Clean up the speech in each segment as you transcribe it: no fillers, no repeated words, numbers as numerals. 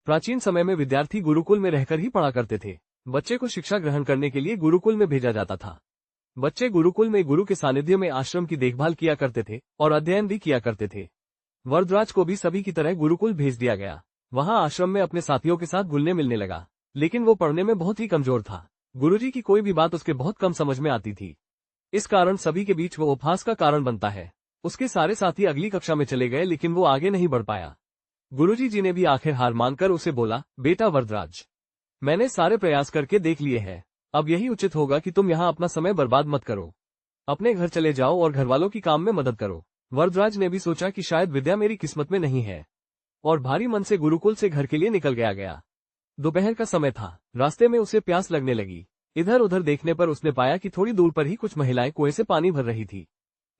प्राचीन समय में विद्यार्थी गुरुकुल में रहकर ही पढ़ा करते थे। बच्चे को शिक्षा ग्रहण करने के लिए गुरुकुल में भेजा जाता था। बच्चे गुरुकुल में गुरु के सानिध्य में आश्रम की देखभाल किया करते थे और अध्ययन भी किया करते थे। वरदराज को भी सभी की तरह गुरुकुल भेज दिया गया। वहां आश्रम में अपने साथियों के साथ घुलने मिलने लगा, लेकिन वो पढ़ने में बहुत ही कमजोर था। गुरुजी की कोई भी बात उसके बहुत कम समझ में आती थी। इस कारण सभी के बीच वो उपहास का कारण बनता है। उसके सारे साथी अगली कक्षा में चले गए, लेकिन वो आगे नहीं बढ़ पाया। गुरुजी जी ने भी आखिर हार मानकर उसे बोला, बेटा वरदराज, मैंने सारे प्रयास करके देख लिए हैं। अब यही उचित होगा कि तुम यहाँ अपना समय बर्बाद मत करो। अपने घर चले जाओ और घरवालों की काम में मदद करो। वरदराज ने भी सोचा कि शायद विद्या मेरी किस्मत में नहीं है, और भारी मन से गुरुकुल से घर के लिए निकल गया। दोपहर का समय था। रास्ते में उसे प्यास लगने लगी। इधर उधर देखने पर उसने पाया कि थोड़ी दूर पर ही कुछ महिलाएं कुएं से पानी भर रही थी।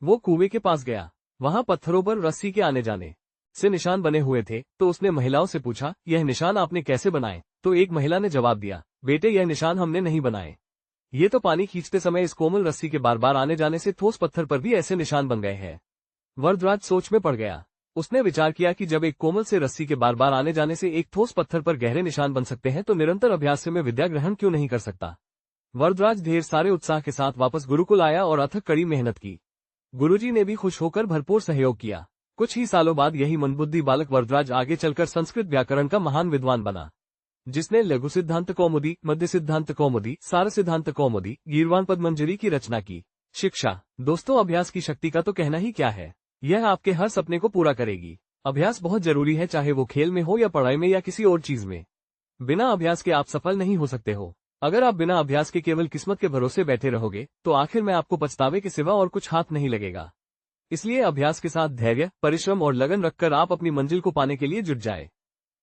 वो कुएं के पास गया। वहां पत्थरों पर रस्सी के आने जाने से निशान बने हुए थे, तो उसने महिलाओं से पूछा, यह निशान आपने कैसे बनाए? तो एक महिला ने जवाब दिया, बेटे यह निशान हमने नहीं बनाए। ये तो पानी खींचते समय इस कोमल रस्सी के बार बार आने जाने से ठोस पत्थर पर भी ऐसे निशान बन गए हैं। वरदराज सोच में पड़ गया। उसने विचार किया कि जब एक कोमल से रस्सी के बार बार आने जाने से एक ठोस पत्थर पर गहरे निशान बन सकते हैं, तो निरंतर अभ्यास से मैं विद्या ग्रहण क्यों नहीं कर सकता। वरदराज ढेर सारे उत्साह के साथ वापस गुरुकुल आया और अथक कड़ी मेहनत की। गुरुजी ने भी खुश होकर भरपूर सहयोग किया। कुछ ही सालों बाद यही मंदबुद्धि बालक वरदराज आगे चलकर संस्कृत व्याकरण का महान विद्वान बना, जिसने लघु सिद्धांत कौमुदी, मध्य सिद्धांत कौमुदी, सार सिद्धांत कौमुदी, गीर्वाण पद्मंजरी की रचना की। शिक्षा दोस्तों, अभ्यास की शक्ति का तो कहना ही क्या है। यह आपके हर सपने को पूरा करेगी। अभ्यास बहुत जरूरी है, चाहे वो खेल में हो या पढ़ाई में या किसी और चीज में। बिना अभ्यास के आप सफल नहीं हो सकते हो। अगर आप बिना अभ्यास के केवल किस्मत के भरोसे बैठे रहोगे, तो आखिर में आपको पछतावे के सिवा और कुछ हाथ नहीं लगेगा। इसलिए अभ्यास के साथ धैर्य, परिश्रम और लगन रखकर आप अपनी मंजिल को पाने के लिए जुट जाए।